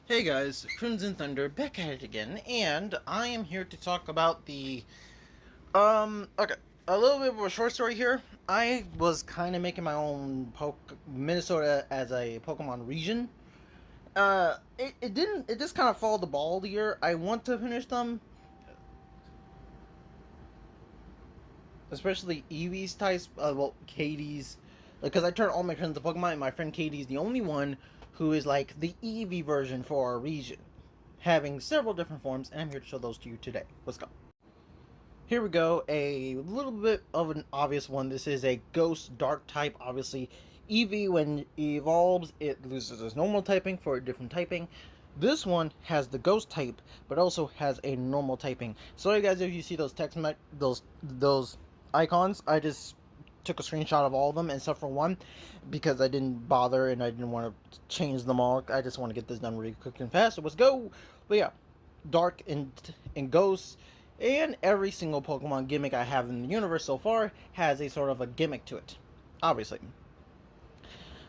Hey guys, Crimson Thunder back at it again, and I am here to talk about okay, a little bit of a short story here. I was kind of making my own Minnesota as a Pokemon region. It just kind of followed the ball here. I want to finish them, especially Eevee's types, Katie's, because I turned all my friends to Pokemon, and my friend Katie's the only one who is like the Eevee version for our region, having several different forms, and I'm here to show those to you today. Let's go. Here we go, a little bit of an obvious one. This is a Ghost Dark type. Obviously, Eevee, when it evolves, it loses its normal typing for a different typing. This one has the Ghost type, but also has a normal typing. Sorry guys if you see those those icons. I just took a screenshot of all of them except for one because I didn't bother and I didn't want to change them all. I just want to get this done really quick and fast. So let's go. But yeah, Dark and Ghost. And every single Pokemon gimmick I have in the universe so far has a sort of a gimmick to it. Obviously.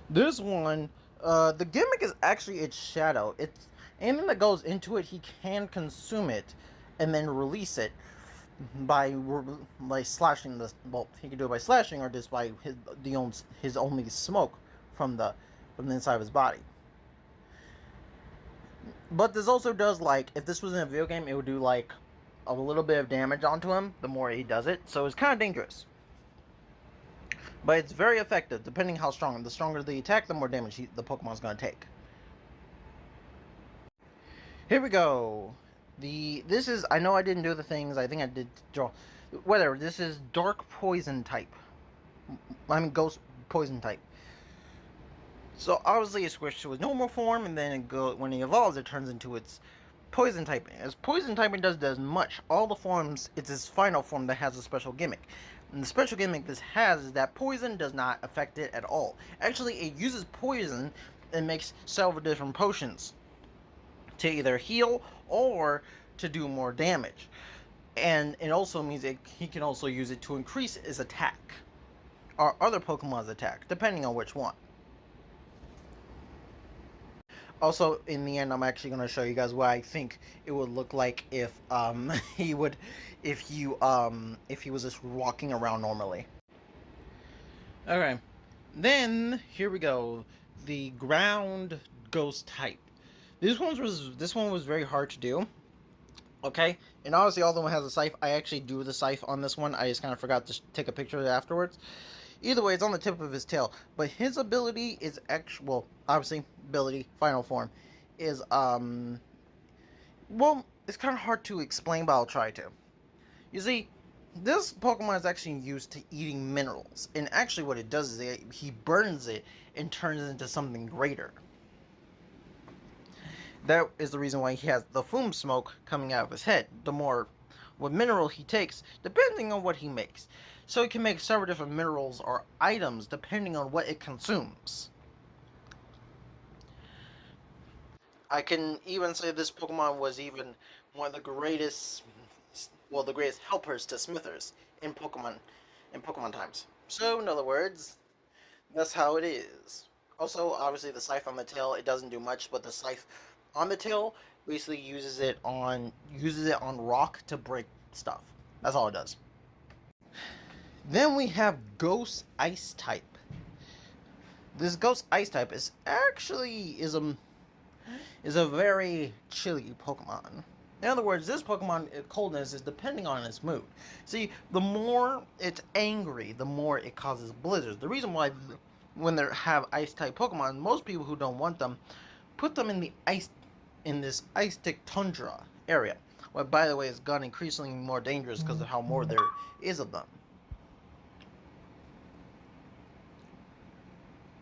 This one, the gimmick is actually its shadow. It's anything that goes into it, he can consume it and then release it by slashing the. Well, he can do it by slashing or just by his only smoke from the inside of his body. But this also does, like, if this was in a video game, it would do like a little bit of damage onto him the more he does it, so it's kind of dangerous. But it's very effective, depending how strong. The stronger the attack, the more damage the Pokemon's going to take. Here we go. This is, I know I didn't do the things, I think I did draw. Whatever, this is Dark Poison type. I mean, Ghost Poison type. So obviously it switched to its normal form, and then when it evolves, it turns into its Poison typing. As Poison typing does much. All the forms, it's its final form that has a special gimmick. And the special gimmick this has is that poison does not affect it at all. Actually, it uses poison and makes several different potions to either heal or to do more damage. And it also means he can also use it to increase his attack or other Pokemon's attack, depending on which one. Also, in the end, I'm actually going to show you guys what I think it would look like if he was just walking around normally. Okay, then here we go. The ground ghost type. This one was very hard to do. Okay, and obviously, although it has a scythe, I actually do the scythe on this one. I just kind of forgot to take a picture of it afterwards. Either way, it's on the tip of his tail. But his ability is obviously, ability, final form, is, well, it's kind of hard to explain, but I'll try to. You see, this Pokemon is actually used to eating minerals. And actually what it does is he burns it and turns it into something greater. That is the reason why he has the fume smoke coming out of his head. What mineral he takes, depending on what he makes. So it can make several different minerals or items depending on what it consumes. I can even say this Pokemon was even one of the greatest helpers to Smithers in Pokemon times. So in other words, that's how it is. Also, obviously the scythe on the tail, it doesn't do much, but the scythe on the tail basically uses it on rock to break stuff. That's all it does. Then we have Ghost Ice type. This Ghost Ice type is a very chilly Pokemon. In other words, this Pokemon coldness is depending on its mood. See, the more it's angry, the more it causes blizzards. The reason why when they have ice type Pokemon, most people who don't want them put them in this Ice-Tick tundra area. What, by the way, has gotten increasingly more dangerous because of how more there is of them.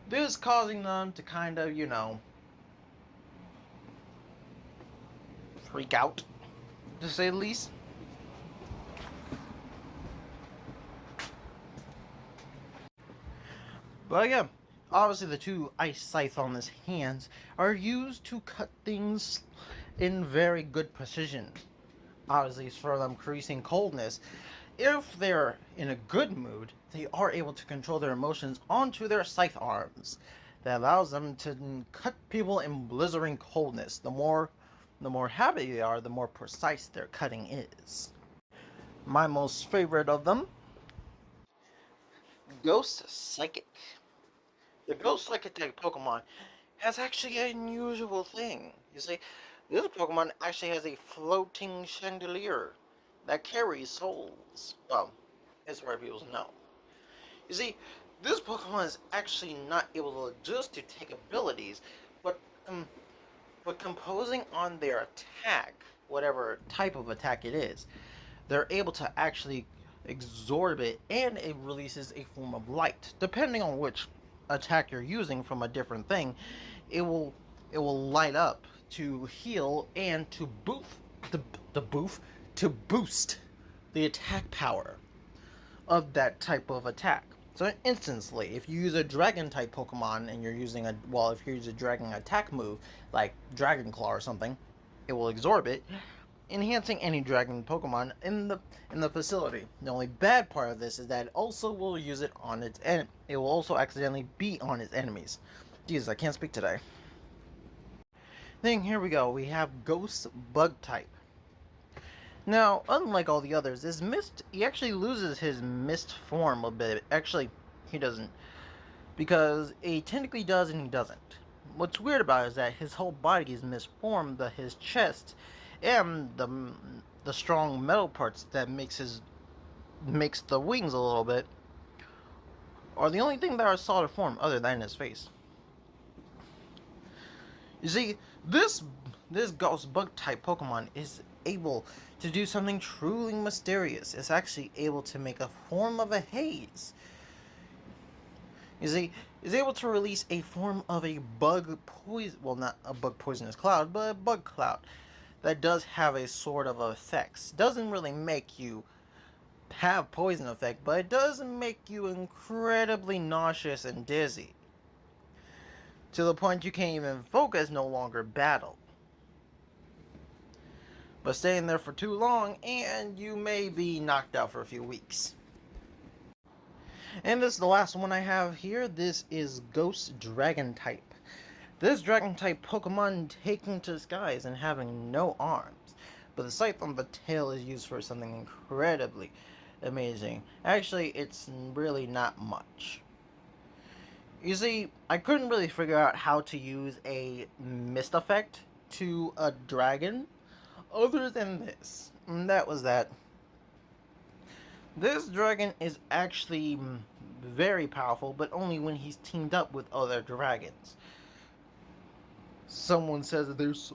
This causing them to kind of, freak out, to say the least. But yeah, obviously the two ice scythes on his hands are used to cut things in very good precision. Obviously, for them increasing coldness. If they're in a good mood, they are able to control their emotions onto their scythe arms. that allows them to cut people in blistering coldness. The more happy they are, the more precise their cutting is. My most favorite of them, Ghost Psychic. The Ghost Psychic type Pokemon has actually an unusual thing. You see, this Pokemon actually has a floating chandelier that carries souls. Well, it's where people know. You see, this Pokemon is actually not able to adjust to take abilities, but but composing on their attack, whatever type of attack it is, they're able to actually absorb it, and it releases a form of light. Depending on which attack you're using from a different thing, it will light up to heal and to boost the attack power of that type of attack. So instantly, if you use a dragon type Pokemon and you're using if you use a dragon attack move like Dragon Claw or something, it will absorb it, enhancing any dragon Pokemon in the facility. The only bad part of this is that it also will use it on it will also accidentally beat on its enemies. Jesus, I can't speak today. Then here we go. We have Ghost Bug type. Now, unlike all the others, he actually loses his mist form a bit. Actually, he doesn't, because he technically does and he doesn't. What's weird about it is that his whole body is misformed, his chest and the strong metal parts that makes the wings a little bit are the only thing that are solid form other than his face. You see, this Ghost Bug type Pokemon is able to do something truly mysterious. It's actually able to make a form of a haze. You see, it's able to release a form of a bug poison, well, not a bug poisonous cloud, but a bug cloud that does have a sort of effects. Doesn't really make you have poison effect, but it does make you incredibly nauseous and dizzy, to the point you can't even focus, no longer battle. But staying there for too long, and you may be knocked out for a few weeks. And this is the last one I have here. This is Ghost Dragon type. This Dragon type Pokemon taking to the skies and having no arms, but the scythe on the tail is used for something incredibly amazing. Actually, it's really not much. You see, I couldn't really figure out how to use a mist effect to a dragon other than this. And that was that. This dragon is actually very powerful, but only when he's teamed up with other dragons. Someone says that there's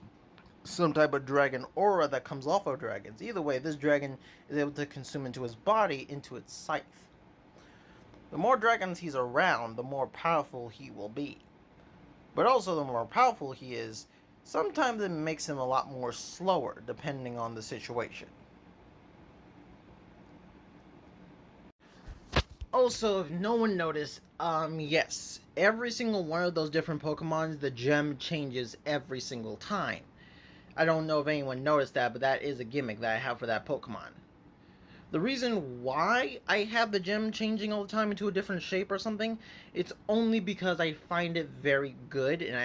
some type of dragon aura that comes off of dragons. Either way, this dragon is able to consume into his body, into its scythe. The more dragons he's around, the more powerful he will be. But also, the more powerful he is, sometimes it makes him a lot more slower, depending on the situation. Also, if no one noticed, yes, every single one of those different Pokemons, the gem changes every single time. I don't know if anyone noticed that, but that is a gimmick that I have for that Pokemon. The reason why I have the gem changing all the time into a different shape or something, it's only because I find it very good, and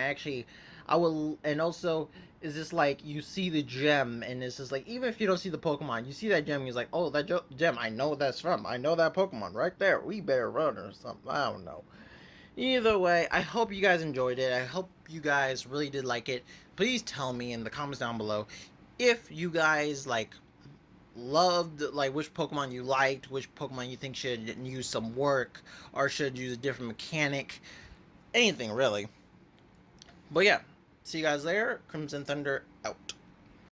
and also, it's just like, you see the gem, and it's just like, even if you don't see the Pokemon, you see that gem, and you're like, oh, that gem, I know that's from, I know that Pokemon right there, we better run or something, I don't know. Either way, I hope you guys enjoyed it, I hope you guys really did like it. Please tell me in the comments down below if you guys, loved, which Pokemon you liked, which Pokemon you think should use some work, or should use a different mechanic, anything really. But yeah, see you guys later. Crimson Thunder out.